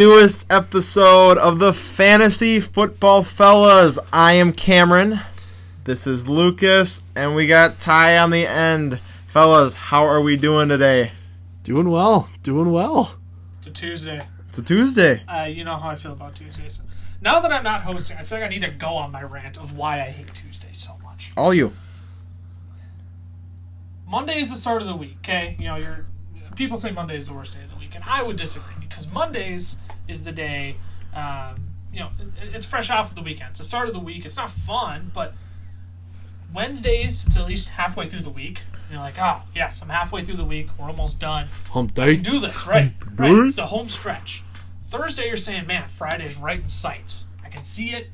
Newest episode of the Fantasy Football Fellas. I am Cameron. This is Lucas, and we got Ty on the end. Fellas, how are we doing today? Doing well. It's a Tuesday. You know how I feel about Tuesdays. Now that I'm not hosting, I feel like I need to go on my rant of why I hate Tuesdays so much. All you. Monday is the start of the week, okay? You know, people say Monday is the worst day of the week, and I would disagree because Mondays is the day, it's fresh off of the weekend. It's the start of the week. It's not fun, but Wednesdays, it's at least halfway through the week. And you're like, yes, I'm halfway through the week. We're almost done. Hump day. I can do this, right? Right. It's the home stretch. Thursday, you're saying, man, Friday's right in sights. I can see it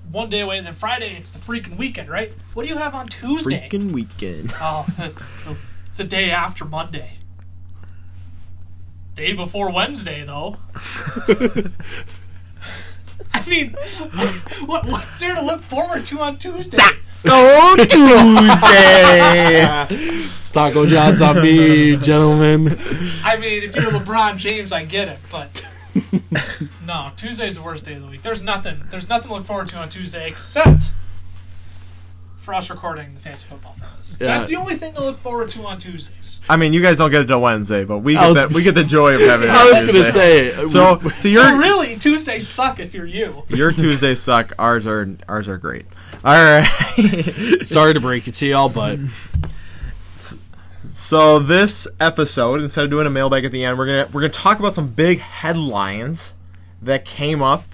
one day away, and then Friday, it's the freaking weekend, right? What do you have on Tuesday? Freaking weekend. It's the day after Monday. Day before Wednesday, though. I mean, what's there to look forward to on Tuesday? Taco Tuesday! Taco John's on me, gentlemen. I mean, if you're LeBron James, I get it, but no, Tuesday's the worst day of the week. There's nothing to look forward to on Tuesday except for us recording the Fantasy Football Fellas. Yeah. That's the only thing to look forward to on Tuesdays. I mean, you guys don't get it till Wednesday, but we get the joy of having it. I was going to say. So really, Tuesdays suck if you're you. Your Tuesdays suck. Ours are great. All right. Sorry to break it to y'all, but so this episode, instead of doing a mailbag at the end, we're gonna talk about some big headlines that came up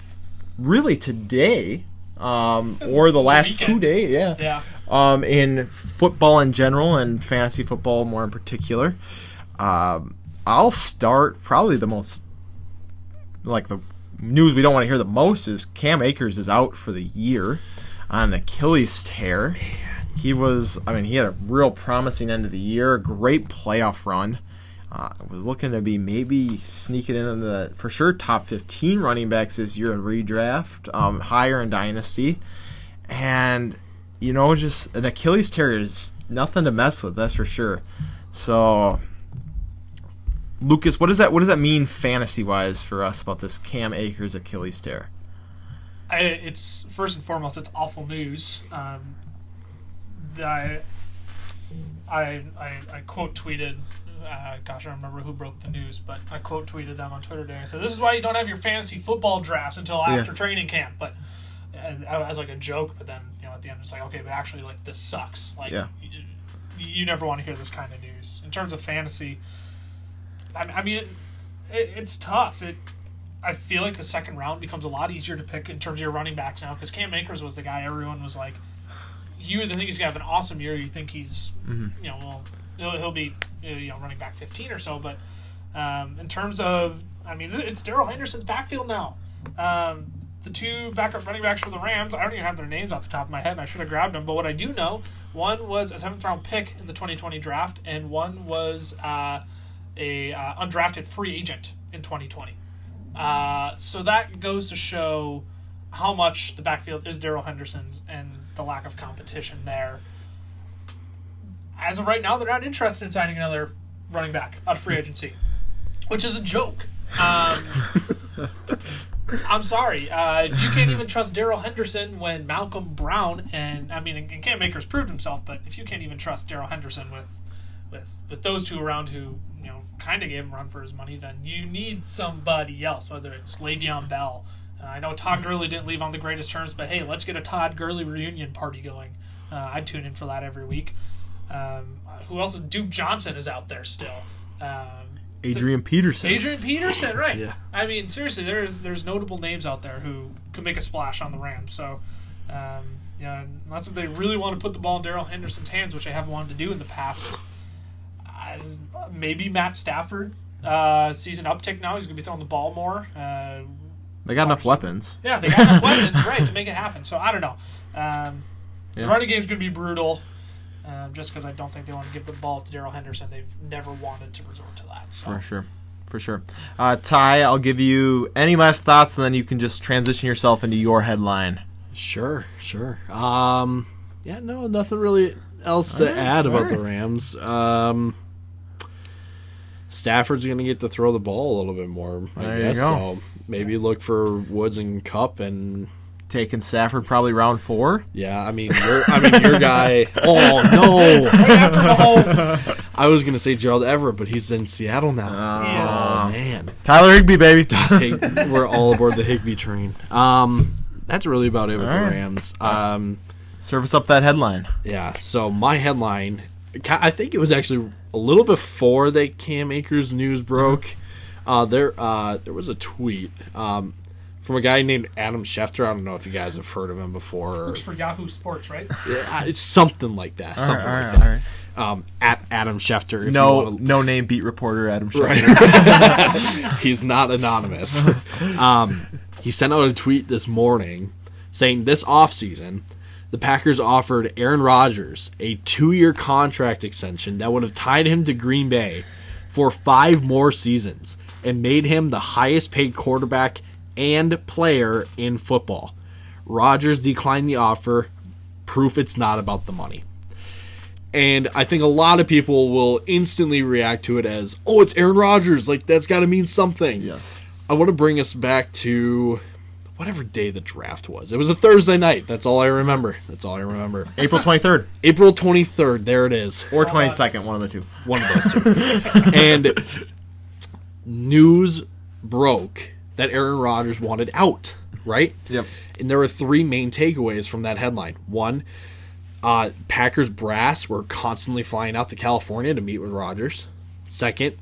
really today. Or the last 2 days, yeah. In football in general and fantasy football more in particular. I'll start probably the most, the news we don't want to hear the most is Cam Akers is out for the year on an Achilles tear. He had a real promising end of the year, great playoff run. Was looking to be maybe sneaking in the, for sure, top 15 running backs this year in redraft, higher in Dynasty. And, just an Achilles tear is nothing to mess with, that's for sure. So, Lucas, what does that mean fantasy-wise for us about this Cam Akers Achilles tear? It's, first and foremost, it's awful news. I quote tweeted, I don't remember who broke the news, but I quote tweeted them on Twitter today. I said, "This is why you don't have your fantasy football drafts until after training camp." But as like a joke, but then at the end it's like, okay, but actually this sucks. You never want to hear this kind of news in terms of fantasy. I mean, it's tough. I feel like the second round becomes a lot easier to pick in terms of your running backs now because Cam Akers was the guy everyone was like, you either think he's gonna have an awesome year, or you think he's he'll be running back 15 or so, but in terms of, it's Darrell Henderson's backfield now. The two backup running backs for the Rams, I don't even have their names off the top of my head, and I should have grabbed them, but what I do know, one was a 7th round pick in the 2020 draft, and one was a undrafted free agent in 2020. So that goes to show how much the backfield is Darrell Henderson's and the lack of competition there. As of right now, they're not interested in signing another running back out of free agency, which is a joke. I'm sorry. If you can't even trust Darrell Henderson when Malcolm Brown and Cam Akers proved himself, but if you can't even trust Darrell Henderson with those two around who kind of gave him a run for his money, then you need somebody else, whether it's Le'Veon Bell. I know Todd Gurley didn't leave on the greatest terms, but hey, let's get a Todd Gurley reunion party going. I'd tune in for that every week. Who else? Duke Johnson is out there still. Adrian Peterson, right? Yeah. Seriously, there's notable names out there who could make a splash on the Rams. So, unless if they really want to put the ball in Darrell Henderson's hands, which they haven't wanted to do in the past, maybe Matt Stafford sees an uptick now. He's going to be throwing the ball more. They got enough weapons. Yeah, they got enough weapons, right, to make it happen. So I don't know. The running game's going to be brutal. Just because I don't think they want to give the ball to Darrell Henderson. They've never wanted to resort to that. So. For sure. Ty, I'll give you any last thoughts, and then you can just transition yourself into your headline. Sure. Nothing really else to add about the Rams. Stafford's going to get to throw the ball a little bit more, I guess. So maybe look for Woods and Kupp and taking Stafford probably round 4. Yeah, I mean your guy. Oh no! Right after Mahomes. I was going to say Gerald Everett, but he's in Seattle now. Oh man, Tyler Higbee, baby. We're all aboard the Higbee train. That's really about it with the Rams. Service up that headline. Yeah. So my headline, I think it was actually a little before that Cam Akers news broke. There was a tweet from a guy named Adam Schefter. I don't know if you guys have heard of him before. Works for Yahoo Sports, right? Yeah, it's something like that. All right. At Adam Schefter. No name beat reporter Adam Schefter. Right. He's not anonymous. He sent out a tweet this morning saying this offseason, the Packers offered Aaron Rodgers a 2-year contract extension that would have tied him to Green Bay for 5 more seasons and made him the highest paid quarterback and player in football. Rodgers declined the offer, proof it's not about the money. And I think a lot of people will instantly react to it as, oh, it's Aaron Rodgers, like that's got to mean something. Yes. I want to bring us back to whatever day the draft was. It was a Thursday night. That's all I remember. April 23rd. April 23rd. There it is. Or 22nd, one of the two. One of those two. And news broke that Aaron Rodgers wanted out, right? Yep. And there were 3 main takeaways from that headline. One, Packers brass were constantly flying out to California to meet with Rodgers. Second,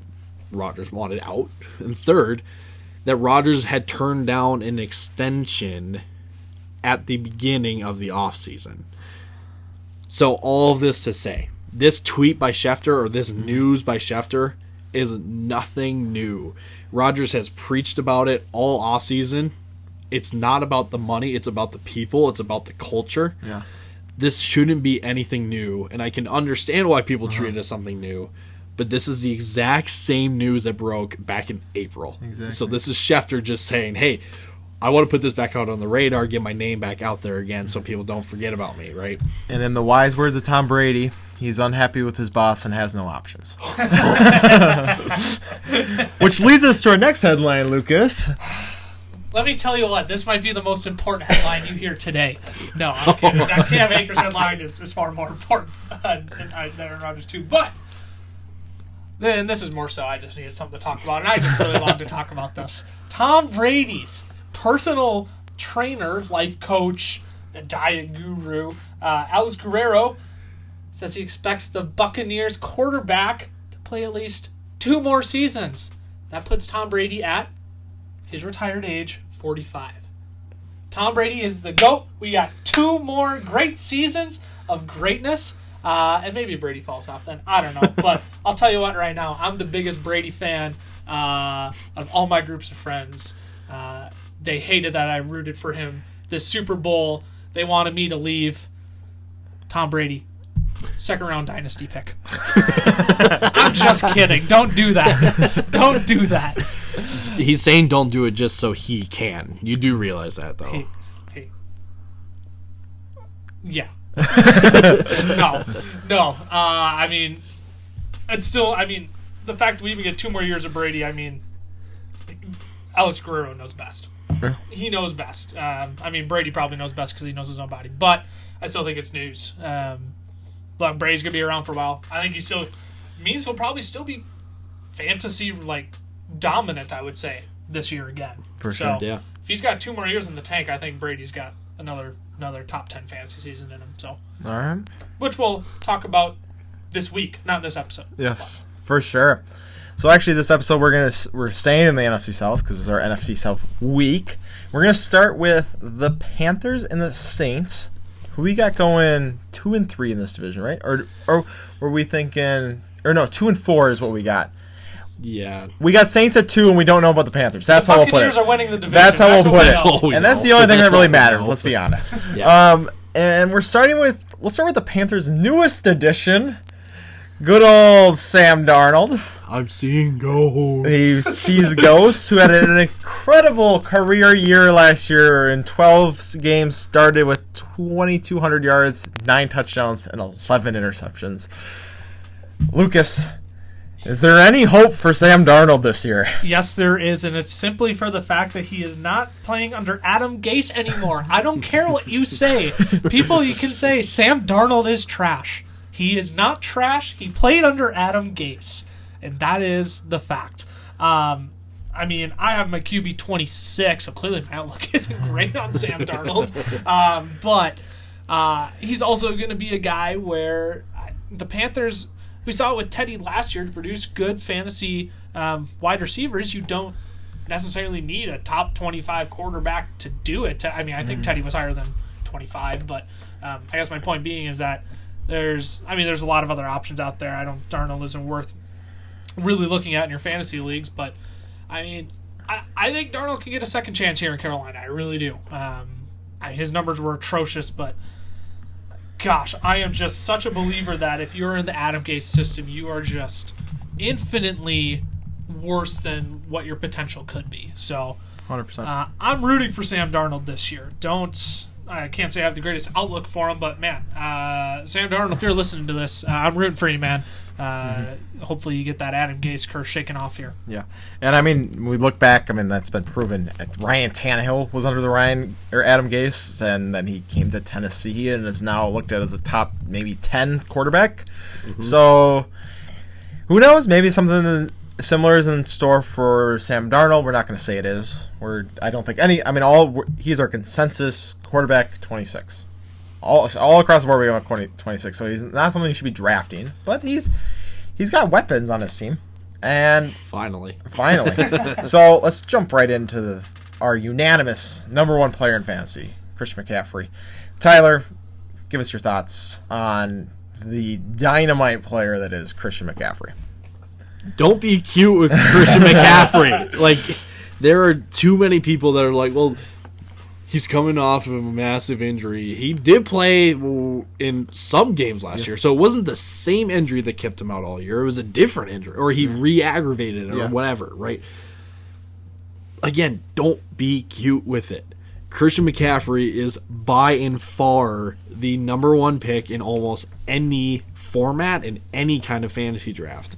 Rodgers wanted out. And third, that Rodgers had turned down an extension at the beginning of the offseason. So all of this to say, this tweet by Schefter or this news by Schefter is nothing new. Rodgers has preached about it all offseason. It's not about the money. It's about the people. It's about the culture. Yeah. This shouldn't be anything new, and I can understand why people treat it as something new. But this is the exact same news that broke back in April. Exactly. So this is Schefter just saying, hey, I want to put this back out on the radar, get my name back out there again so people don't forget about me, right? And in the wise words of Tom Brady, he's unhappy with his boss and has no options. Which leads us to our next headline, Lucas. Let me tell you what, this might be the most important headline you hear today. No, I'm kidding. That Cam Akers headline is far more important than Aaron Rodgers too. But then this is more so I just needed something to talk about, and I just really wanted to talk about this. Tom Brady's personal trainer, life coach, diet guru, Alex Guerrero, says he expects the Buccaneers quarterback to play at least 2 more seasons. That puts Tom Brady at his retired age, 45. Tom Brady is the GOAT. We got 2 more great seasons of greatness. And maybe Brady falls off then. I don't know. But I'll tell you what right now. I'm the biggest Brady fan of all my groups of friends. They hated that I rooted for him this Super Bowl. They wanted me to leave. Tom Brady, 2nd round dynasty pick. I'm just kidding. Don't do that. Don't do that. He's saying don't do it just so he can. You do realize that, though. Hey. Yeah. No. I mean, it's still. I mean, the fact we even get 2 more years of Brady. I mean, Alex Guerrero knows best. Yeah. He knows best. I mean, Brady probably knows best because he knows his own body. But I still think it's news. But Brady's gonna be around for a while. I think he'll probably still be fantasy dominant. I would say this year again. For sure. Yeah. If he's got 2 more years in the tank, I think Brady's got another top 10 fantasy season in him. So, All right. which we'll talk about this week, not this episode. Yes, for sure. So actually, this episode we're staying in the NFC South because it's our NFC South week. We're gonna start with the Panthers and the Saints, who we got going 2-3 in this division, right? Or were we thinking? Or no, 2-4 is what we got. Yeah. We got Saints at 2, and we don't know about the Panthers. That's how we'll put it. Buccaneers are winning the division. That's how we'll put it. always And that's know. the only thing That's that really all we matters. know. Let's be honest. Yeah. And we'll start with the Panthers' newest addition, good old Sam Darnold. I'm seeing ghosts. He sees ghosts, who had an incredible career year last year. In 12 games, started with 2,200 yards, 9 touchdowns, and 11 interceptions. Lucas, Is there any hope for Sam Darnold this year? Yes, there is, and it's simply for the fact that he is not playing under Adam Gase anymore. I don't care what you say. People, you can say Sam Darnold is trash. He is not trash. He played under Adam Gase, and that is the fact. I mean, I have my QB 26, so clearly my outlook isn't great on Sam Darnold. But he's also going to be a guy where the Panthers... We saw it with Teddy last year. To produce good fantasy wide receivers, you don't necessarily need a top 25 quarterback to do it. I mean, I think Teddy was higher than 25, but I guess my point being is that there's a lot of other options out there. Darnold isn't worth really looking at in your fantasy leagues, but I mean, I think Darnold can get a second chance here in Carolina. I really do. His numbers were atrocious, but gosh, I am just such a believer that if you're in the Adam Gase system, you are just infinitely worse than what your potential could be. So, 100%. I'm rooting for Sam Darnold this year. I can't say I have the greatest outlook for him, but man, Sam Darnold, if you're listening to this, I'm rooting for you, man. Hopefully you get that Adam Gase curse shaken off here. Yeah, and I mean, we look back. I mean, that's been proven. Ryan Tannehill was under the Adam Gase, and then he came to Tennessee and is now looked at as a top maybe 10 quarterback. So who knows? Maybe something similar is in store for Sam Darnold. We're not going to say it is. I don't think any. I mean, he's our consensus quarterback 26. All across the board, we go 26. So he's not something you should be drafting, but he's got weapons on his team. And finally. So let's jump right into our unanimous number one player in fantasy, Christian McCaffrey. Tyler, give us your thoughts on the dynamite player that is Christian McCaffrey. Don't be cute with Christian McCaffrey. Like, there are too many people that are like, well, he's coming off of a massive injury. He did play in some games last year, so it wasn't the same injury that kept him out all year. It was a different injury, or he re-aggravated it or whatever, right? Again, don't be cute with it. Christian McCaffrey is by and far the number one pick in almost any format in any kind of fantasy draft.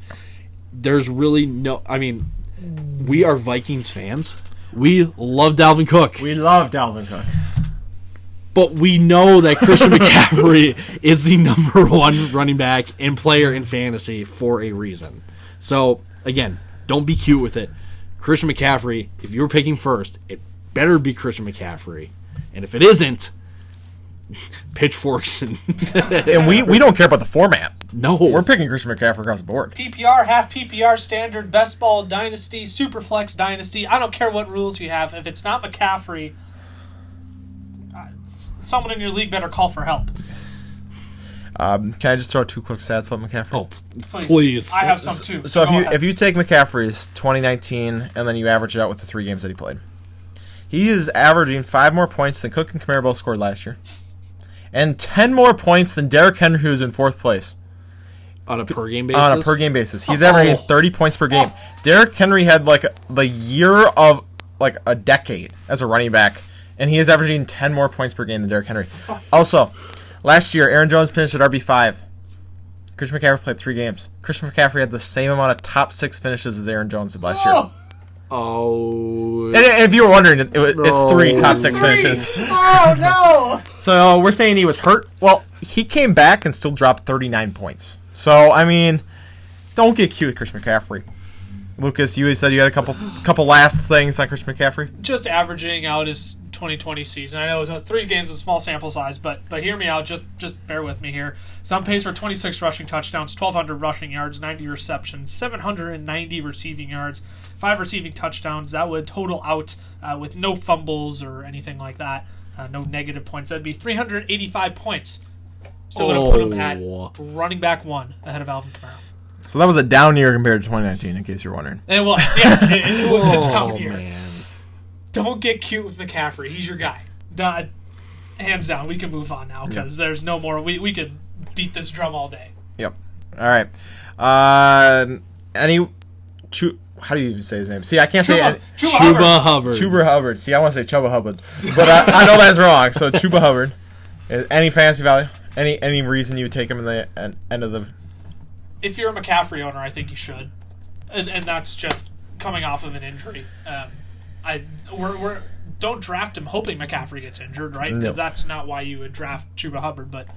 There's really no... I mean, we are Vikings fans. We love Dalvin Cook. But we know that Christian McCaffrey is the number one running back and player in fantasy for a reason. So, again, don't be cute with it. Christian McCaffrey, if you're picking first, it better be Christian McCaffrey. And if it isn't, pitchforks. And we don't care about the format. No. We're picking Christian McCaffrey across the board. PPR, half PPR, standard, best ball, dynasty, superflex, dynasty. I don't care what rules you have. If it's not McCaffrey, someone in your league better call for help. Can I just throw two quick stats about McCaffrey? Oh, please. I have some too. So if you take McCaffrey's 2019 and then you average it out with the 3 games that he played, he is averaging 5 more points than Cook and Camaro both scored last year, and 10 more points than Derrick Henry, who's in 4th place. On a per game basis? He's averaging 30 points per game. Derrick Henry had the year of a decade as a running back, and he is averaging 10 more points per game than Derrick Henry. Also, last year, Aaron Jones finished at RB5. Christian McCaffrey played 3 games. Christian McCaffrey had the same amount of top 6 finishes as Aaron Jones did last year. Oh. And if you were wondering, it's 3 top 6 finishes. Oh, no. So we're saying he was hurt. Well, he came back and still dropped 39 points. So, I mean, don't get cute with Christian McCaffrey. Lucas, you said you had a couple last things on Christian McCaffrey? Just averaging out his 2020 season. I know it was 3 games with a small sample size, but hear me out. Just bear with me here. He's on pace for 26 rushing touchdowns, 1,200 rushing yards, 90 receptions, 790 receiving yards, 5 receiving touchdowns. That would total out with no fumbles or anything like that. No negative points. That'd be 385 points. So I'm going to put him at running back 1 ahead of Alvin Camaro. So that was a down year compared to 2019, in case you're wondering. It was, yes. It was a down year. Man. Don't get cute with McCaffrey. He's your guy. Hands down. We can move on now because there's no more. We could beat this drum all day. Yep. All right. How do you even say his name? See, I can't say it. Chuba Hubbard. Chuba Hubbard. See, I want to say Chuba Hubbard, but I know that's wrong. So Chuba Hubbard. Any fantasy value? Any reason you would take him in the end of the? if you're a McCaffrey owner, I think you should, and that's just coming off of an injury. We're don't draft him hoping McCaffrey gets injured, right? Because that's not why you would draft Chuba Hubbard. But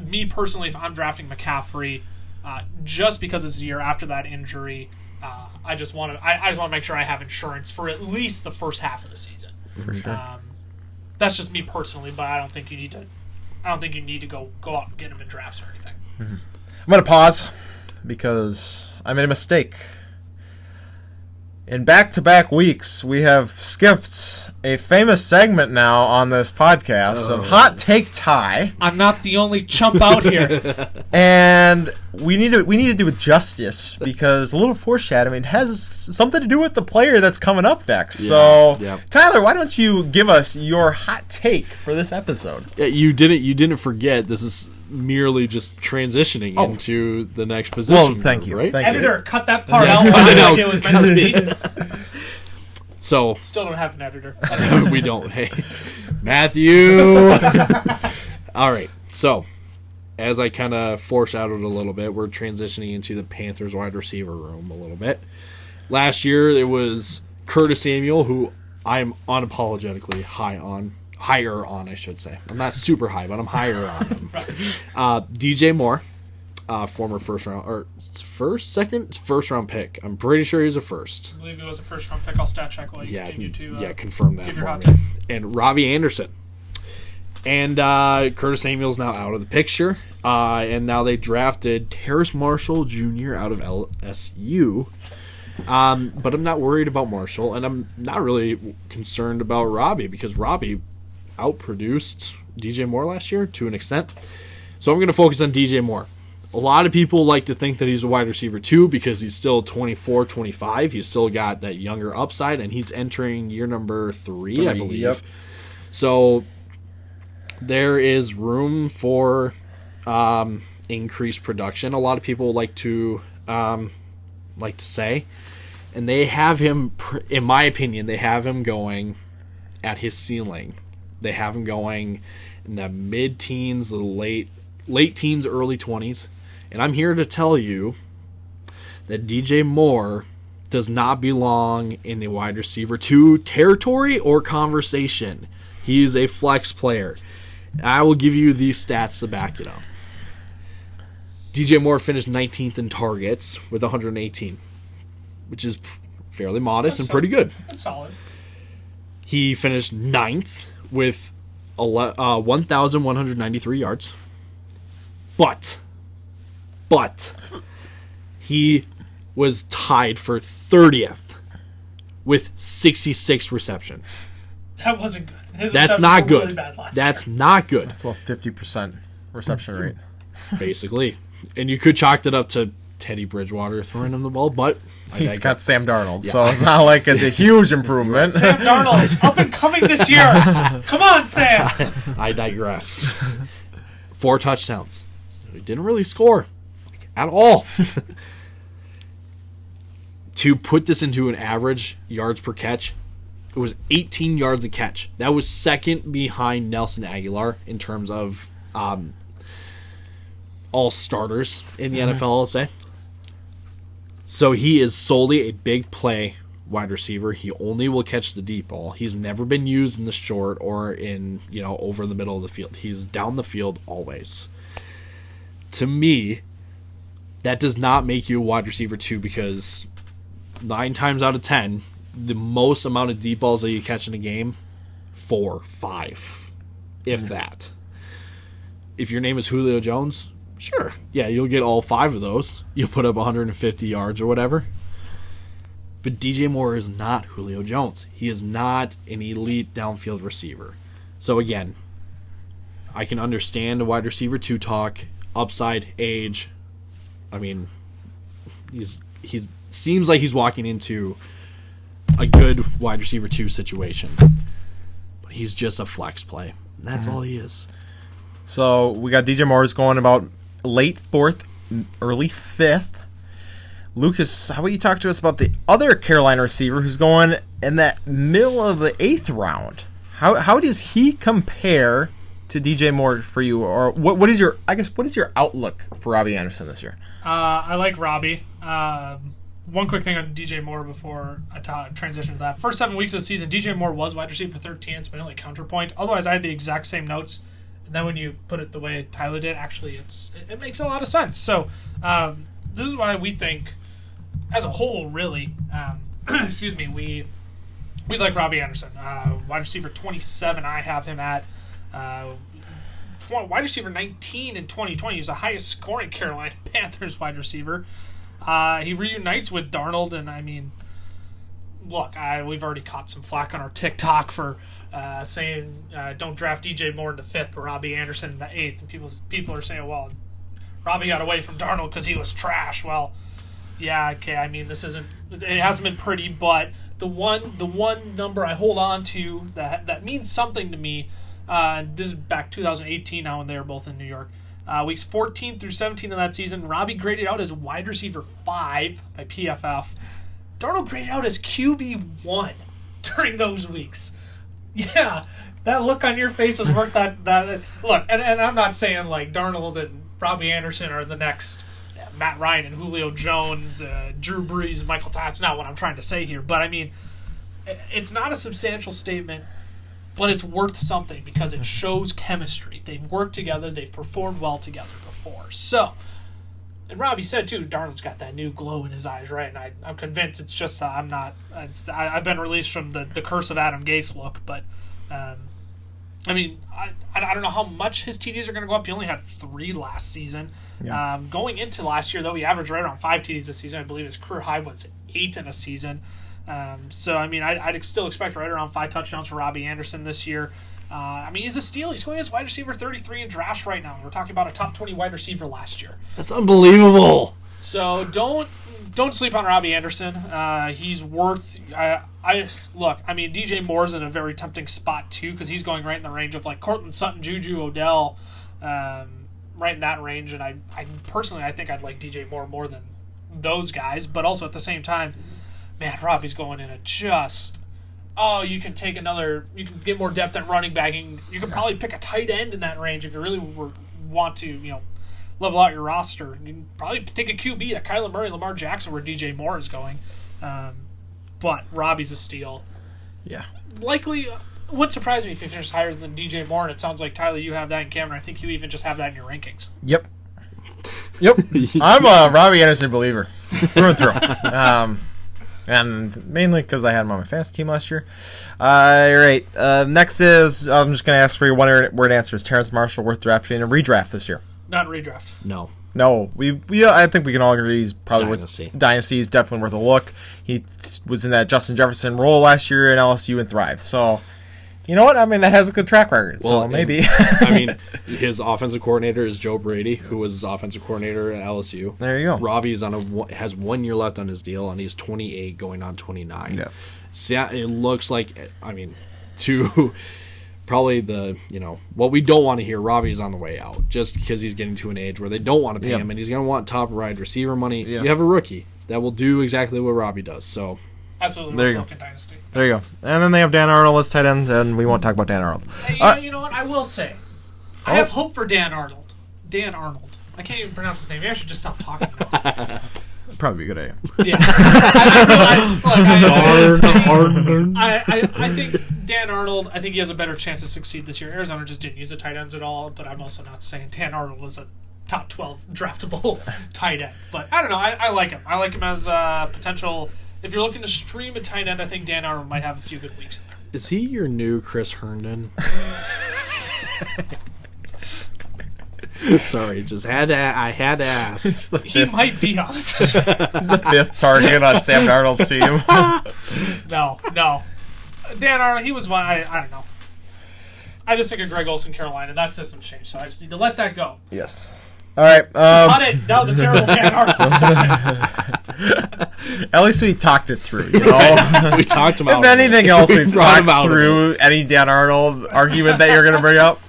me personally, if I'm drafting McCaffrey, just because it's a year after that injury, I just want to make sure I have insurance for at least the first half of the season. For sure. That's just me personally, but I don't think you need to. I don't think you need to go out and get him in drafts or anything. Mm-hmm. I'm going to pause because I made a mistake. In back-to-back weeks, we have skipped a famous segment now on this podcast of Hot Take Tie. I'm not the only chump out here. And we need to do it justice because a little foreshadowing has something to do with the player that's coming up next. Yeah, Tyler, why don't you give us your hot take for this episode? Yeah, you didn't forget this is merely just transitioning into the next position. Well, thank you. Right? Thank Editor, you. cut that part out. I know it was meant to be. So still don't have an editor. We don't. Hey, Matthew. All right. So, as I kind of foreshadowed a little bit, we're transitioning into the Panthers wide receiver room a little bit. Last year, it was Curtis Samuel, who I'm unapologetically higher on, I should say. I'm not super high, but I'm higher on him. DJ Moore, former first round pick. I'm pretty sure he's a first. I believe he was a first round pick. I'll stat check while you continue to confirm that for me. And Robbie Anderson. And Curtis Samuel's now out of the picture. And now they drafted Terrace Marshall Jr. out of LSU. But I'm not worried about Marshall, and I'm not really concerned about Robbie because Robbie outproduced DJ Moore last year to an extent. So I'm going to focus on DJ Moore. A lot of people like to think that he's a wide receiver too because he's still 24, 25. He's still got that younger upside, and he's entering year number 3, I believe. Yep. So there is room for increased production. A lot of people like to say, and they have him, in my opinion, they have him going at his ceiling. They have him going in the mid-teens, the late teens, early 20s. And I'm here to tell you that DJ Moore does not belong in the wide receiver 2 territory or conversation. He is a flex player. I will give you these stats to back it up. DJ Moore finished 19th in targets with 118, which is fairly modest and pretty good. That's solid. He finished 9th with 1,193 yards. But he was tied for 30th with 66 receptions. That wasn't good. That's not good. Really bad That's not good. That's about 50% reception rate. Basically. And you could chalk that up to Teddy Bridgewater throwing him the ball, but he's got Sam Darnold, so it's not like it's a huge improvement. Sam Darnold, up and coming this year. Come on, Sam. I digress. 4 touchdowns. He didn't really score at all. To put this into an average yards per catch, it was 18 yards a catch. That was second behind Nelson Aguilar in terms of all starters in the NFL, I'll say. So he is solely a big play wide receiver. He only will catch the deep ball. He's never been used in the short or in, over the middle of the field. He's down the field always. To me, that does not make you a wide receiver 2 because 9 times out of 10, the most amount of deep balls that you catch in a game, 4, 5, if that. If your name is Julio Jones, sure, yeah, you'll get all 5 of those. You'll put up 150 yards or whatever. But DJ Moore is not Julio Jones. He is not an elite downfield receiver. So again, I can understand a wide receiver 2 talk, upside, age. I mean, he seems like he's walking into a good wide receiver 2 situation. But he's just a flex play. And that's all he is. So we got DJ Moore's going about late 4th, early 5th. Lucas, how about you talk to us about the other Carolina receiver who's going in that middle of the 8th round? How does he compare to DJ Moore for you, or what is your outlook for Robbie Anderson this year? I like Robbie. One quick thing on DJ Moore before I transition to that. First 7 weeks of the season, DJ Moore was wide receiver 13. It's my only counterpoint. Otherwise, I had the exact same notes. And then when you put it the way Tyler did, actually, it makes a lot of sense. So this is why we think, as a whole, really, excuse me, we like Robbie Anderson. Wide receiver 27, I have him at. Wide receiver 19 in 2020. He's the highest scoring Carolina Panthers wide receiver. He reunites with Darnold, and I mean, look, we've already caught some flack on our TikTok for saying don't draft DJ Moore in the 5th, but Robbie Anderson in the 8th. And people are saying, well, Robbie got away from Darnold because he was trash. Well, yeah, okay. I mean, it hasn't been pretty, but the one number I hold on to that means something to me. This is back 2018 now when they were both in New York. Weeks 14 through 17 of that season, Robbie graded out as wide receiver 5 by PFF. Darnold graded out as QB1 during those weeks. Yeah, that look on your face was worth that look. And I'm not saying like Darnold and Robbie Anderson are the next Matt Ryan and Julio Jones, Drew Brees, Michael Todd. That's not what I'm trying to say here. But I mean, it's not a substantial statement, but it's worth something because it shows chemistry. They've worked together. They've performed well together before. So, and Robbie said too, Darnold's got that new glow in his eyes, right? And I'm convinced it's just I've been released from the curse of Adam Gase look, but I mean, I don't know how much his TDs are going to go up. He only had 3 last season. Yeah. Going into last year, though, he averaged right around 5 TDs this season. I believe his career high was 8 in a season. So, I mean, I'd still expect right around 5 touchdowns for Robbie Anderson this year. I mean, he's a steal. He's going as wide receiver 33 in drafts right now. We're talking about a top 20 wide receiver last year. That's unbelievable. So don't sleep on Robbie Anderson. He's worth. Look. I mean, DJ Moore's in a very tempting spot too because he's going right in the range of like Cortland Sutton, Juju, Odell, right in that range. And I personally think I'd like DJ Moore more than those guys. But also at the same time, man, Robbie's going in at just. Oh, you can get more depth at running back, and you can probably pick a tight end in that range if you really want to, level out your roster. You can probably take a QB, a Kyler Murray, Lamar Jackson, where DJ Moore is going. But Robbie's a steal. Yeah. Likely, wouldn't surprise me if he finishes higher than DJ Moore, and it sounds like, Tyler, you have that in Cameron. I think you even just have that in your rankings. Yep. I'm a Robbie Anderson believer through and through. And mainly because I had him on my fantasy team last year. All right. Next is, I'm just going to ask for your one-word answer. Is Terrace Marshall worth drafting in a redraft this year? Not redraft. No. I think we can all agree he's probably Dynasty. worth Dynasty. He's definitely worth a look. He was in that Justin Jefferson role last year in LSU and thrived. So, you know what? I mean, that has a good track record. Well, so maybe. I mean, his offensive coordinator is Joe Brady, who was his offensive coordinator at LSU. There you go. Robbie is has 1 year left on his deal, and he's 28 going on 29. Yeah. So it looks like, to probably what we don't want to hear, Robbie's on the way out, just because he's getting to an age where they don't want to pay him, and he's going to want top wide receiver money. Yeah. You have a rookie that will do exactly what Robbie does, so... Absolutely. There you go. Dynasty. There you go. And then they have Dan Arnold as tight end, and we won't talk about Dan Arnold. Hey, you know what? I will say, I have hope for Dan Arnold. Dan Arnold. I can't even pronounce his name. Maybe I should just stop talking now. Probably a good idea. Yeah. I think Dan Arnold, I think he has a better chance to succeed this year. Arizona just didn't use the tight ends at all, but I'm also not saying Dan Arnold was a top 12 draftable tight end. But I don't know. I like him. I like him as a potential... If you're looking to stream a tight end, I think Dan Arnold might have a few good weeks in there. Is he your new Chris Herndon? Sorry, I had to ask. He might be, honestly. He's the 5th target on Sam Darnold's team. No. Dan Arnold, he was one. I don't know. I just think of Greg Olsen, Carolina. That system's changed, so I just need to let that go. Yes. All right. Cut it. That was a terrible Dan Arnold. At least we talked it through, We talked about it. If anything else, we've talked through any Dan Arnold argument that you're going to bring up.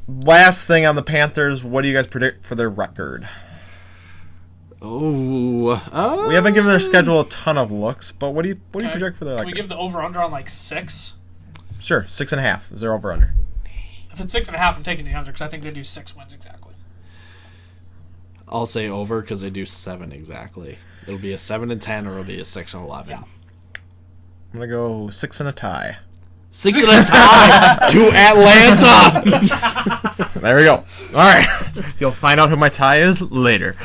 Last thing on the Panthers, what do you guys predict for their record? We haven't given their schedule a ton of looks, but what do you project for their record? Can we give the over-under on 6? Sure, 6.5. Is there over under? If it's 6.5, I'm taking the under because I think they do 6 wins exactly. I'll say over because they do 7 exactly. It'll be a 7-10 or it'll be a 6-11. Yeah. I'm going to go 6 and a tie. 6 and a tie to Atlanta. There we go. All right. You'll find out who my tie is later.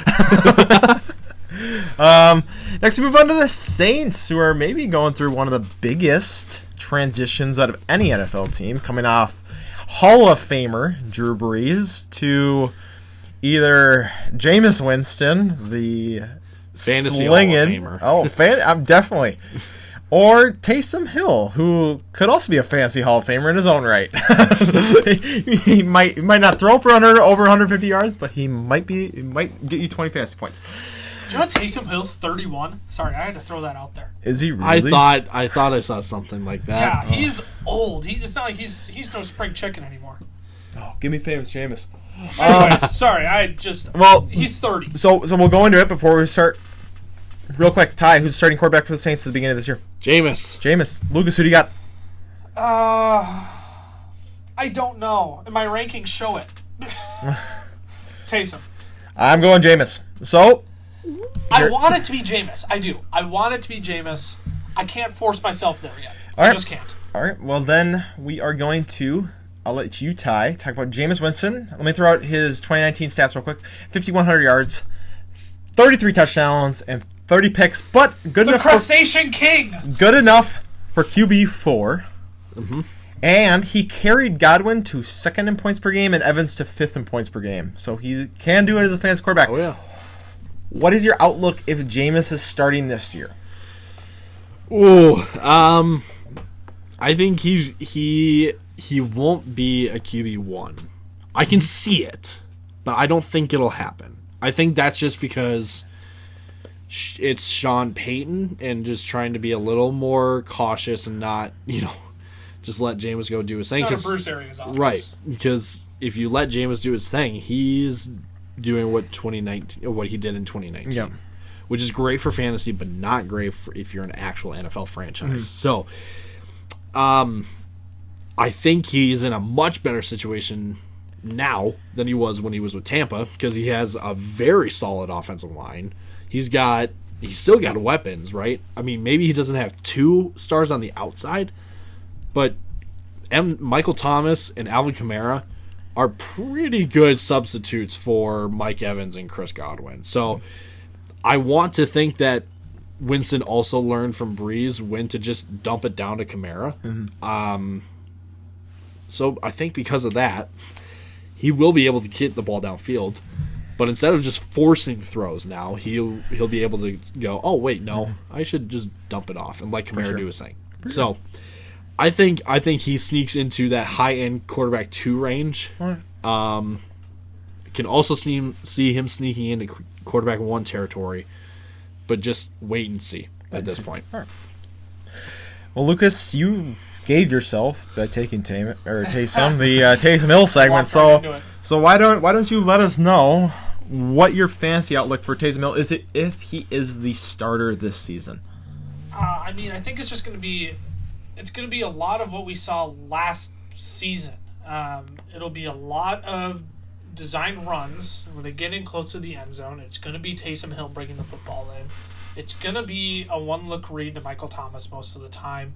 Next, we move on to the Saints, who are maybe going through one of the biggest transitions out of any NFL team, coming off Hall of Famer Drew Brees to either Jameis Winston, the Fantasy slinging, Hall of Famer. I'm definitely. Or Taysom Hill, who could also be a fantasy Hall of Famer in his own right. he might not throw for over 150 yards, but he might get you 20 fantasy points. Do you know Taysom Hill's 31? Sorry, I had to throw that out there. Is he really? I thought I saw something like that. Yeah, he's old. It's not like he's no spring chicken anymore. Oh, give me famous Jameis. Anyways, sorry, he's 30. So we'll go into it before we start. Real quick, Ty, who's the starting quarterback for the Saints at the beginning of this year? Jameis. Lucas, who do you got? I don't know. And my rankings show it. Taysom. I'm going Jameis. So I want it to be Jameis. I do. I want it to be Jameis. I can't force myself there yet. I just can't. All right. Well, then we are going to. I'll let you, Ty, talk about Jameis Winston. Let me throw out his 2019 stats real quick. 5,100 yards, 33 touchdowns, and 30 picks, but good enough. The Crustacean King. Good enough for QB4. Mm-hmm. And he carried Godwin to 2nd in points per game and Evans to 5th in points per game. So he can do it as a fantasy quarterback. Oh, yeah. What is your outlook if Jameis is starting this year? Ooh, I think he won't be a QB1. I can see it, but I don't think it'll happen. I think that's just because it's Sean Payton and just trying to be a little more cautious and not, just let Jameis go do his thing. It's not a Bruce Arians offense. Right, because if you let Jameis do his thing, he's doing what he did in 2019, yep. Which is great for fantasy, but not great if you're an actual NFL franchise. So, I think he's in a much better situation now than he was when he was with Tampa because he has a very solid offensive line. He's still got weapons, right? I mean, maybe he doesn't have 2 stars on the outside, but Michael Thomas and Alvin Kamara are pretty good substitutes for Mike Evans and Chris Godwin. So I want to think that Winston also learned from Brees when to just dump it down to Kamara. Mm-hmm. So I think because of that, he will be able to get the ball downfield. But instead of just forcing throws now, he'll be able to go, oh, wait, no, I should just dump it off and let Kamara do his thing. So I think he sneaks into that high-end quarterback 2 range. Right. Can also see him sneaking into quarterback 1 territory, but just wait and see at this point. Right. Well, Lucas, you gave yourself by taking Taysom the Taysom Hill segment. So why don't you let us know what your fantasy outlook for Taysom Hill is? It if he is the starter this season? I think it's just going to be. It's going to be a lot of what we saw last season. It'll be a lot of designed runs when they get in close to the end zone. It's going to be Taysom Hill bringing the football in. It's going to be a one-look read to Michael Thomas most of the time.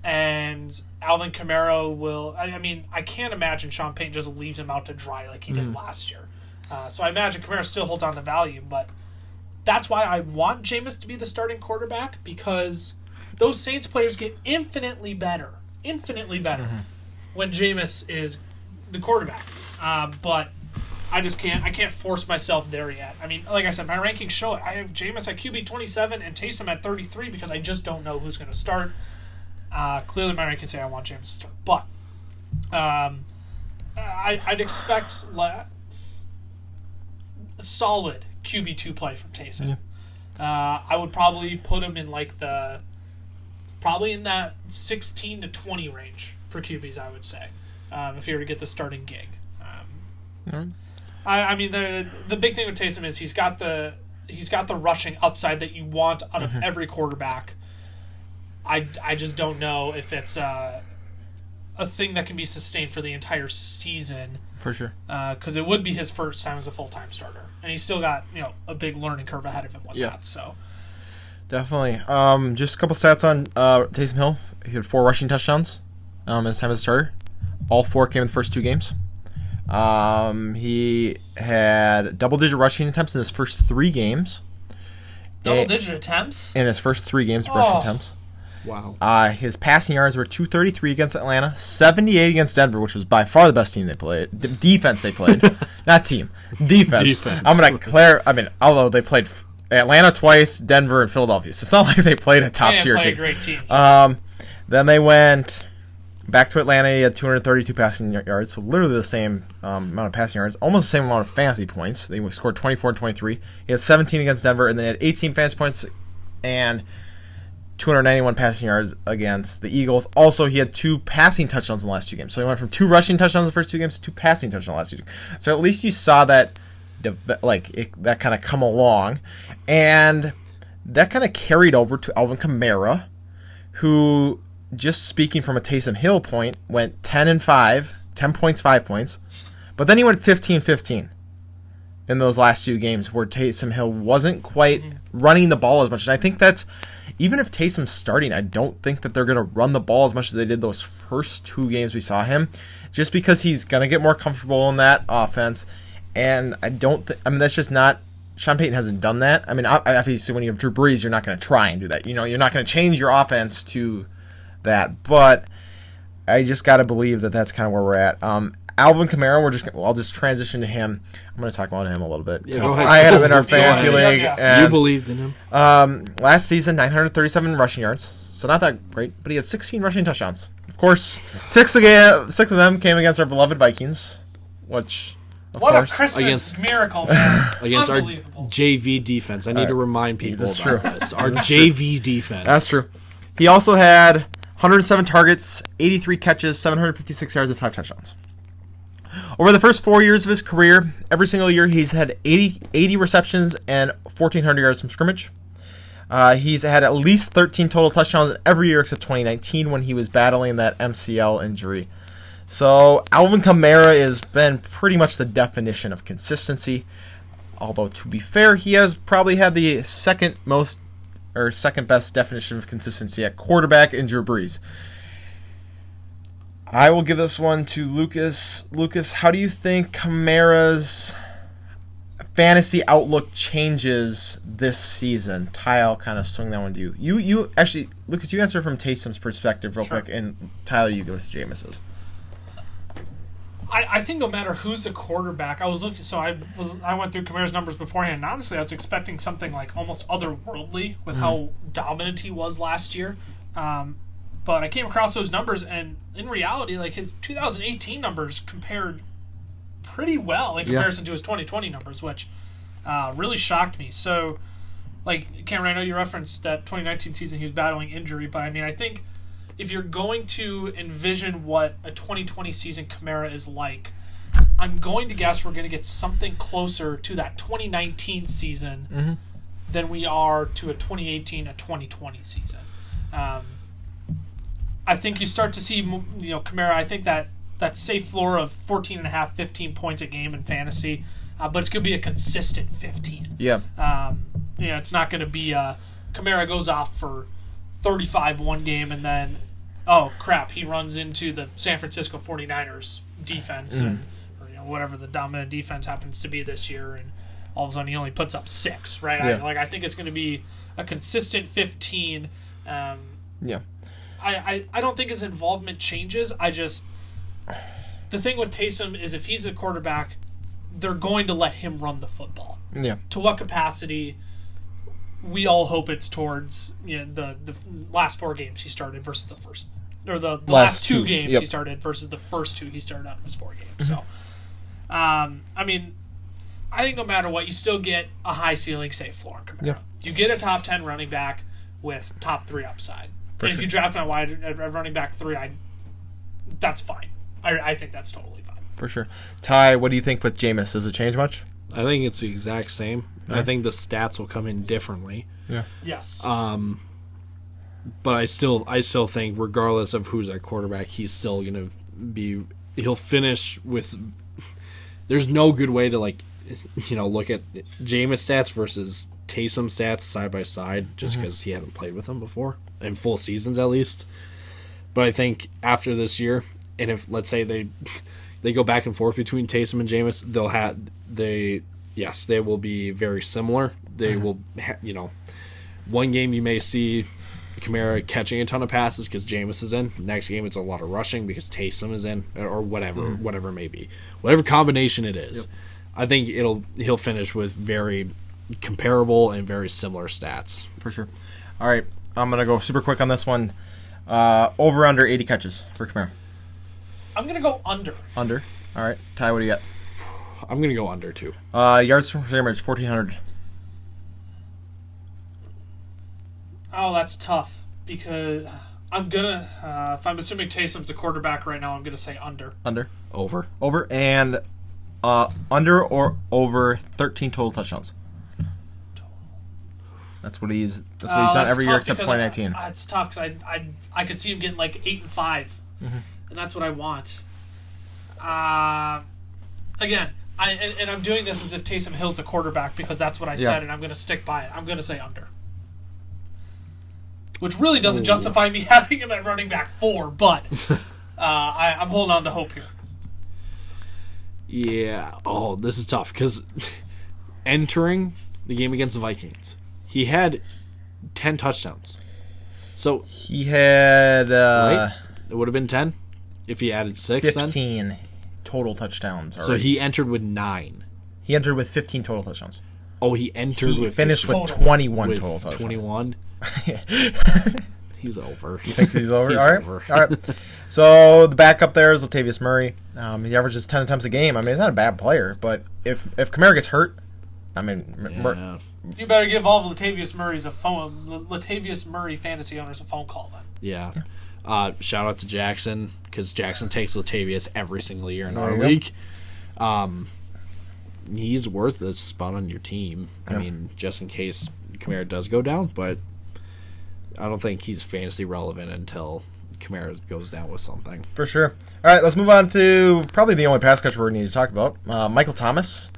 And Alvin Camaro will... I can't imagine Sean Payton just leaves him out to dry like he did last year. So I imagine Camaro still holds on to value, but that's why I want Jameis to be the starting quarterback, because those Saints players get infinitely better when Jameis is the quarterback. But I just can't. I can't force myself there yet. I mean, like I said, my rankings show it. I have Jameis at QB 27 and Taysom at 33 because I just don't know who's going to start. Clearly, my rankings say I want Jameis to start, but I'd expect solid QB2 play from Taysom. Yeah. I would probably put him in probably in that 16 to 20 range for QBs. I would say if he were to get the starting gig. The big thing with Taysom is he's got the rushing upside that you want out of every quarterback. I just don't know if it's a thing that can be sustained for the entire season. For sure. Because it would be his first time as a full-time starter. And he's still got, a big learning curve ahead of him with that. So definitely. Just a couple stats on Taysom Hill. He had 4 rushing touchdowns in his time as a starter. All 4 came in the first 2 games. He had double-digit rushing attempts in his first 3 games. Double-digit attempts? In his first 3 games, rushing attempts. Wow. His passing yards were 233 against Atlanta, 78 against Denver, which was by far the best team they played. Defense they played. Not team. Defense. I'm going to declare, although they played Atlanta twice, Denver, and Philadelphia. So it's not like they played a top-tier team. A great team. Then they went back to Atlanta. He had 232 passing yards, so literally the same amount of passing yards, almost the same amount of fantasy points. They scored 24 and 23. He had 17 against Denver, and then he had 18 fantasy points and 291 passing yards against the Eagles. Also, he had 2 passing touchdowns in the last 2 games. So he went from 2 rushing touchdowns in the first 2 games to 2 passing touchdowns in the last 2 games. So at least you saw that that kind of come along. And that kind of carried over to Alvin Kamara, who, just speaking from a Taysom Hill point, went 10 and 5, 10 points, 5 points. But then he went 15-15 in those last 2 games where Taysom Hill wasn't quite running the ball as much. And I think that's, even if Taysom's starting, I don't think that they're going to run the ball as much as they did those first 2 games we saw him, just because he's going to get more comfortable in that offense. And I don't that's just not, Sean Payton hasn't done that. Obviously when you have Drew Brees, you're not going to try and do that. You're not going to change your offense to that. But I just got to believe that that's kind of where we're at. Alvin Kamara, I'll just transition to him. I'm going to talk about him a little bit. Yeah, I had him in our fantasy league. You believed in him. Last season, 937 rushing yards. So not that great, but he had 16 rushing touchdowns. Of course, 6 of them came against our beloved Vikings, which, of what course, a Christmas miracle, man. Against our JV defense. I need to remind people That's about true. this. Our JV defense. That's true. He also had 107 targets, 83 catches, 756 yards, and 5 touchdowns. Over the first 4 years of his career, every single year he's had 80 receptions and 1,400 yards from scrimmage. He's had at least 13 total touchdowns every year except 2019 when he was battling that MCL injury. So Alvin Kamara has been pretty much the definition of consistency. Although, to be fair, he has probably had the second best definition of consistency at quarterback in Drew Brees. I will give this one to Lucas. Lucas, how do you think Kamara's fantasy outlook changes this season? Ty, I'll kind of swing that one to you. You actually, Lucas, you answer from Taysom's perspective real quick, and Tyler, you go with Jameis's. I think no matter who's the quarterback, I was looking. So I went through Kamara's numbers beforehand. And honestly, I was expecting something like almost otherworldly with how dominant he was last year. But I came across those numbers, and in reality, like his 2018 numbers compared pretty well in comparison to his 2020 numbers, which really shocked me. So, like, Cameron, I know you referenced that 2019 season he was battling injury, but I think if you're going to envision what a 2020 season Kamara is like, I'm going to guess we're going to get something closer to that 2019 season than we are to a 2018, a 2020 season. I think you start to see, Kamara, I think that safe floor of 14.5, 15 points a game in fantasy, but it's going to be a consistent 15. Yeah. It's not going to be Kamara goes off for 35 one game and then, oh, crap, he runs into the San Francisco 49ers defense or whatever the dominant defense happens to be this year, and all of a sudden he only puts up 6, right? Yeah. I think it's going to be a consistent 15. I don't think his involvement changes. The thing with Taysom is if he's a quarterback, they're going to let him run the football. Yeah. To what capacity? We all hope it's towards the last 4 games he started versus the first, or the last 2 games he started versus the first 2 he started out of his 4 games. So, I think no matter what, you still get a high ceiling, safe floor in Kamara. Yeah. You get a top 10 running back with top 3 upside. And if you draft him at running back 3, that's fine. I think that's totally fine. For sure. Ty, what do you think with Jameis? Does it change much? I think it's the exact same. Yeah. I think the stats will come in differently. Yeah. Yes. But I still think, regardless of who's at quarterback, he's still going to be. He'll finish with. There's no good way to look at Jameis stats versus Taysom stats side by side, just because he hasn't played with them before in full seasons at least. But I think after this year, and if let's say they go back and forth between Taysom and Jameis, they will be very similar. They will, one game you may see Kamara catching a ton of passes because Jameis is in. Next game it's a lot of rushing because Taysom is in, or whatever it may be, whatever combination it is. Yep. I think he'll finish with very comparable and very similar stats for sure. All right, I'm gonna go super quick on this one. Over under 80 catches for Kamara. I'm gonna go under. Under. All right, Ty, what do you got? I'm gonna go under too. Yards from scrimmage 1,400. Oh, that's tough because I'm gonna. If I'm assuming Taysom's a quarterback right now, I'm gonna say under. Under. Over. And under or over 13 total touchdowns. That's what he's done every year except 2019. It's tough because I could see him getting like 8 and 5, and that's what I want. Again, I'm doing this as if Taysom Hill's the quarterback because that's what I said, and I'm going to stick by it. I'm going to say under, which really doesn't justify me having him at running back 4, but I'm holding on to hope here. Yeah. Oh, this is tough because entering the game against the Vikings, he had 10 touchdowns. So he had right? It would have been 10 if he added 6. 15 then? Total touchdowns. Already. So he entered with 9. He entered with 15 total touchdowns. Oh, he finished with 21 total touchdowns. 21. He's over. He thinks he's over? He's All right. over. All right. So the backup there is Latavius Murray. He averages 10 attempts a game. I mean, he's not a bad player, but if Kamara gets hurt, I mean, you better give all of Latavius Murray fantasy owners a phone call then. Yeah. Shout out to Jackson because Jackson takes Latavius every single year in our league. He's worth a spot on your team. I mean, just in case Kamara does go down, but I don't think he's fantasy relevant until Kamara goes down with something. For sure. All right, let's move on to probably the only pass catcher we need to talk about, Michael Thomas,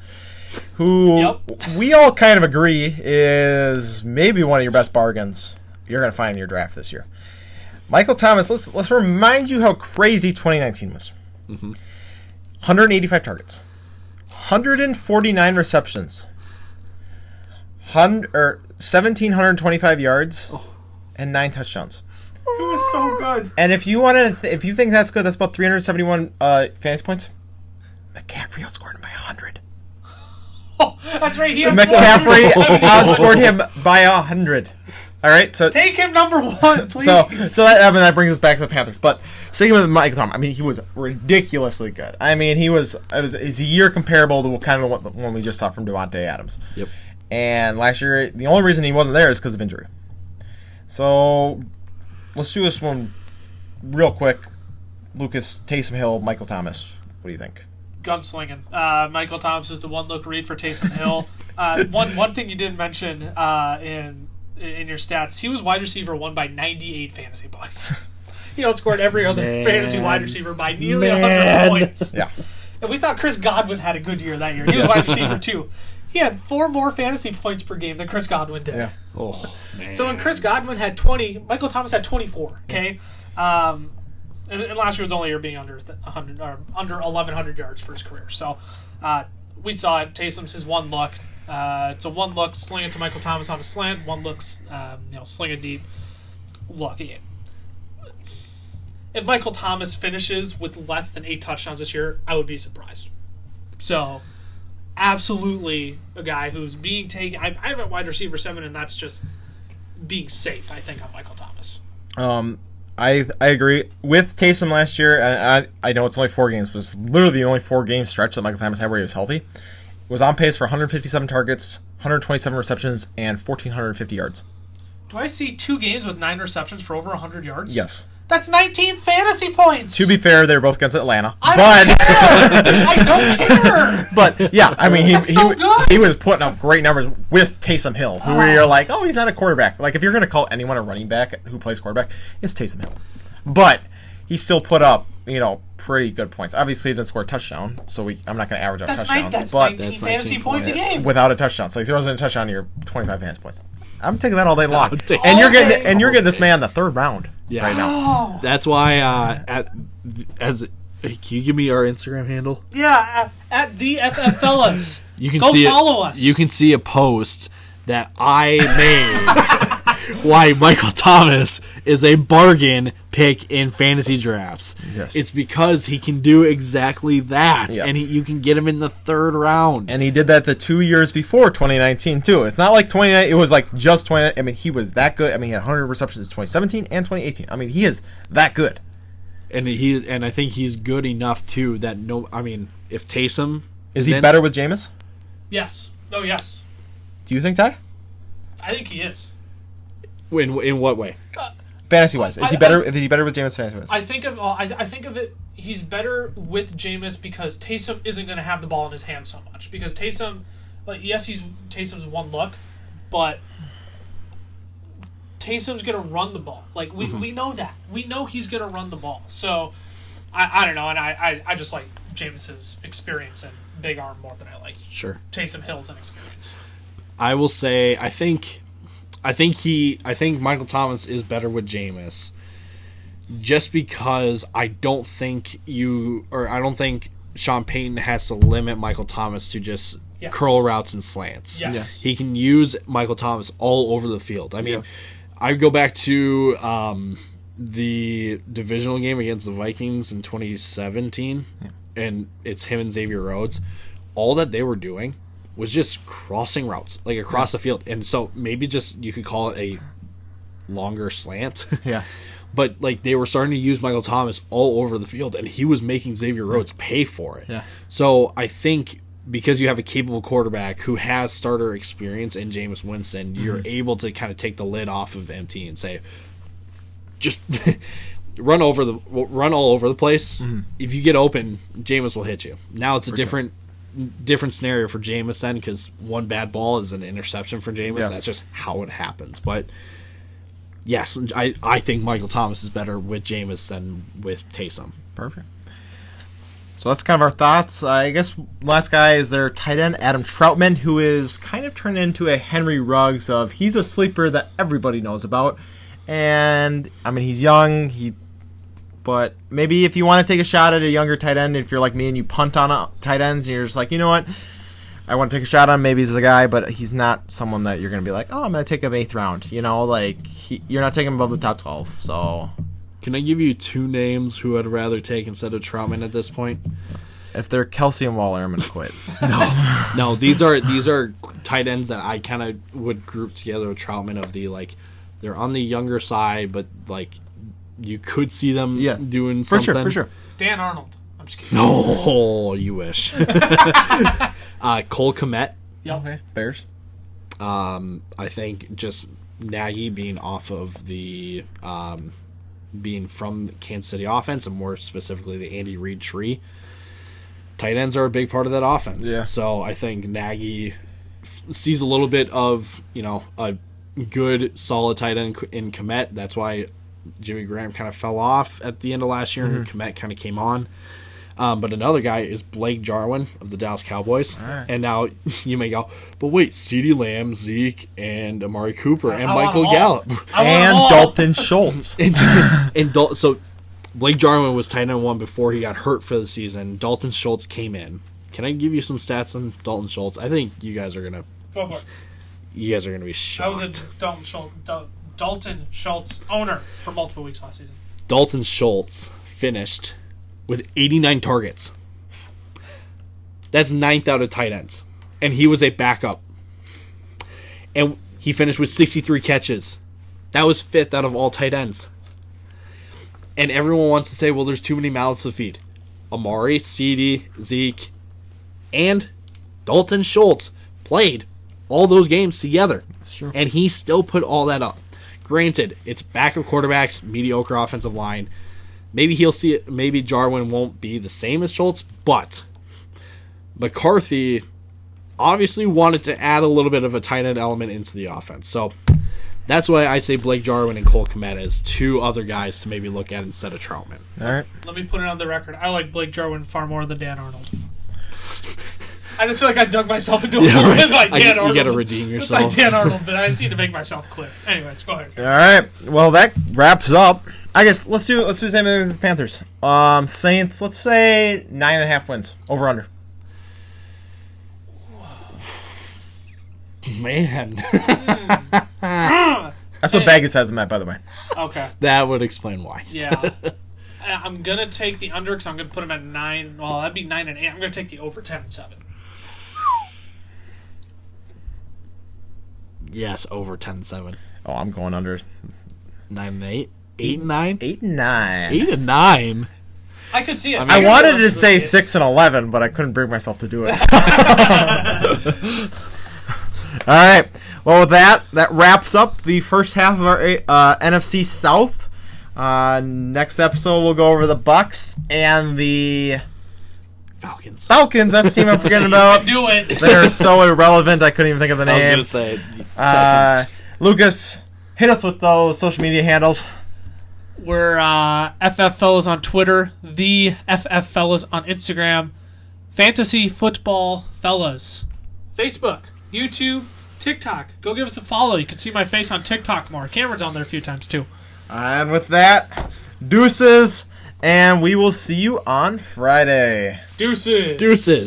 who we all kind of agree is maybe one of your best bargains you're going to find in your draft this year. Michael Thomas, let's remind you how crazy 2019 was. 185 targets, 149 receptions, 1,725 yards, and 9 touchdowns. It was so good. And if you think that's good, that's about 371 fantasy points. McCaffrey outscored him by 100. Oh, that's right. McCaffrey outscored him by 100. All right, so take him number 1, please. So that brings us back to the Panthers. But sticking with Michael Thomas, I mean, he was ridiculously good. I mean, is a year comparable to kind of the one we just saw from Devontae Adams. Yep. And last year, the only reason he wasn't there is because of injury. So let's do this one real quick. Lucas, Taysom Hill, Michael Thomas. What do you think? Gunslinging. Michael Thomas is the one-look read for Taysom Hill. One thing you didn't mention in your stats, he was wide receiver 1 by 98 fantasy points. He outscored every other fantasy wide receiver by nearly 100 points. Yeah. And we thought Chris Godwin had a good year that year. He was wide receiver 2. He had 4 more fantasy points per game than Chris Godwin did. Yeah. Oh, man. So when Chris Godwin had 20, Michael Thomas had 24. Okay, and last year was only being under 100 or under 1,100 yards for his career. So we saw it. Taysom's his one look. It's a one look sling it to Michael Thomas on a slant. One look, sling it deep. Look, if Michael Thomas finishes with less than 8 touchdowns this year, I would be surprised. So. Absolutely a guy who's being taken. I have a wide receiver 7, and that's just being safe, I think, on Michael Thomas. I agree. With Taysom last year, I know it's only 4 games, but it's literally the only 4-game stretch that Michael Thomas had where he was healthy. Was on pace for 157 targets, 127 receptions, and 1,450 yards. Do I see 2 games with 9 receptions for over 100 yards? Yes. That's 19 fantasy points. To be fair, they were both against Atlanta. I don't care. But yeah, I mean, so good. he was putting up great numbers with Taysom Hill, who you're like, oh, he's not a quarterback. Like, if you're going to call anyone a running back who plays quarterback, it's Taysom Hill. But he still put up, pretty good points. Obviously, he didn't score a touchdown, so I'm not going to average out touchdowns. That's but 19 fantasy points a game. Without a touchdown. So he throws in a touchdown, you're 25 fantasy points. I'm taking that all day long. And you're getting this man in the third round right now. That's why can you give me our Instagram handle? Yeah, at the FF Fellas. You can follow us. You can see a post that I made why Michael Thomas is a bargain pick in fantasy drafts. Yes. It's because he can do exactly that, and you can get him in the third round. And he did that the 2 years before 2019 too. It's not like 2019. It was like just 20. I mean, he was that good. I mean, he had 100 receptions in 2017 and 2018. I mean, he is that good. And I think he's good enough too that if Taysom is he better with Jameis? Yes. Oh, yes. Do you think, Ty? I think he is. In what way? Fantasy wise, is he better with Jameis fantasy wise? I think of it. He's better with Jameis because Taysom isn't going to have the ball in his hand so much. Because Taysom, Taysom's one look, but Taysom's going to run the ball. Like we know that. We know he's going to run the ball. So I don't know, and I just like Jameis's experience and big arm more than I like Taysom Hill's inexperience. I will say I think Michael Thomas is better with Jameis, just because I don't think Sean Payton has to limit Michael Thomas to just curl routes and slants. Yes. He can use Michael Thomas all over the field. I mean, I go back to the divisional game against the Vikings in 2017, and it's him and Xavier Rhodes. All that they were doing was just crossing routes, like across the field. And so maybe just you could call it a longer slant. Yeah. But like they were starting to use Michael Thomas all over the field, and he was making Xavier Rhodes pay for it. Yeah. So I think because you have a capable quarterback who has starter experience in Jameis Winston, you're able to kind of take the lid off of MT and say, just run all over the place. If you get open, Jameis will hit you. Now it's a different scenario for Jameis then, because one bad ball is an interception for Jameis. Yeah. That's just how it happens. But yes, I think Michael Thomas is better with Jameis than with Taysom. Perfect. So that's kind of our thoughts. I guess last guy is their tight end, Adam Troutman, who is kind of turned into a Henry Ruggs of he's a sleeper that everybody knows about. And, I mean, he's young, but maybe if you want to take a shot at a younger tight end, if you're like me and you punt on tight ends and you're just like, you know what, I want to take a shot on him, maybe he's the guy, but he's not someone that you're going to be like, oh, I'm going to take him 8th round. You're not taking him above the top 12. So, can I give you two names who I'd rather take instead of Troutman at this point? If they're Kelsey and Waller, I'm going to quit. No, these are tight ends that I kind of would group together with Troutman of the, like, they're on the younger side, but, like, you could see them doing something. For sure. Dan Arnold. I'm just kidding. No, you wish. Cole Kmet. Yep. Okay. Bears. I think just Nagy being off of the being from the Kansas City offense, and more specifically the Andy Reid tree, tight ends are a big part of that offense. Yeah. So I think Nagy sees a little bit of a good solid tight end in Kmet. That's why Jimmy Graham kind of fell off at the end of last year, and Kmet kind of came on. But another guy is Blake Jarwin of the Dallas Cowboys. Right. And now you may go, but wait, CeeDee Lamb, Zeke, and Amari Cooper, and Michael Gallup. And Dalton Schultz. So Blake Jarwin was tight end 1 before he got hurt for the season. Dalton Schultz came in. Can I give you some stats on Dalton Schultz? I think you guys are going to... Go for it. You guys are going to be shocked. I was a Dalton Schultz owner for multiple weeks last season. Dalton Schultz finished with 89 targets. That's 9th out of tight ends. And he was a backup. And he finished with 63 catches. That was 5th out of all tight ends. And everyone wants to say, well, there's too many mouths to feed. Amari, CeeDee, Zeke, and Dalton Schultz played all those games together. Sure. And he still put all that up. Granted, it's backup quarterbacks, mediocre offensive line. Maybe he'll see it. Maybe Jarwin won't be the same as Schultz, but McCarthy obviously wanted to add a little bit of a tight end element into the offense. So that's why I say Blake Jarwin and Cole Kmet as two other guys to maybe look at instead of Troutman. All right. Let me put it on the record. I like Blake Jarwin far more than Dan Arnold. I just feel like I dug myself into a hole with my Dan Arnold. You got to redeem yourself. With my Dan Arnold, but I just need to make myself clear. Anyways, go ahead. All right. Well, that wraps up. I guess let's do the same thing with the Panthers. Saints. Let's say 9.5 wins over under. Man. That's what Vegas has them at, by the way. Okay. That would explain why. Yeah. I'm going to take the under because I'm going to put them at 9. Well, that'd be 9 and 8. I'm going to take the over 10-7. Yes, over 10-7. Oh, I'm going under. 9-8? 8-9? 8-9. 8-9? I could see it. I wanted to say 6-11, but I couldn't bring myself to do it. All right. Well, with that wraps up the first half of our NFC South. Next episode, we'll go over the Bucks and the Falcons. That's the team I'm forgetting about. Do it. They're so irrelevant, I couldn't even think of the name. I was going to say. Lucas, hit us with those social media handles. We're FF Fellas on Twitter, the FF Fellas on Instagram, Fantasy Football Fellas, Facebook, YouTube, TikTok. Go give us a follow. You can see my face on TikTok more. Cameron's on there a few times too. And with that, deuces, and we will see you on Friday. Deuces. Deuces.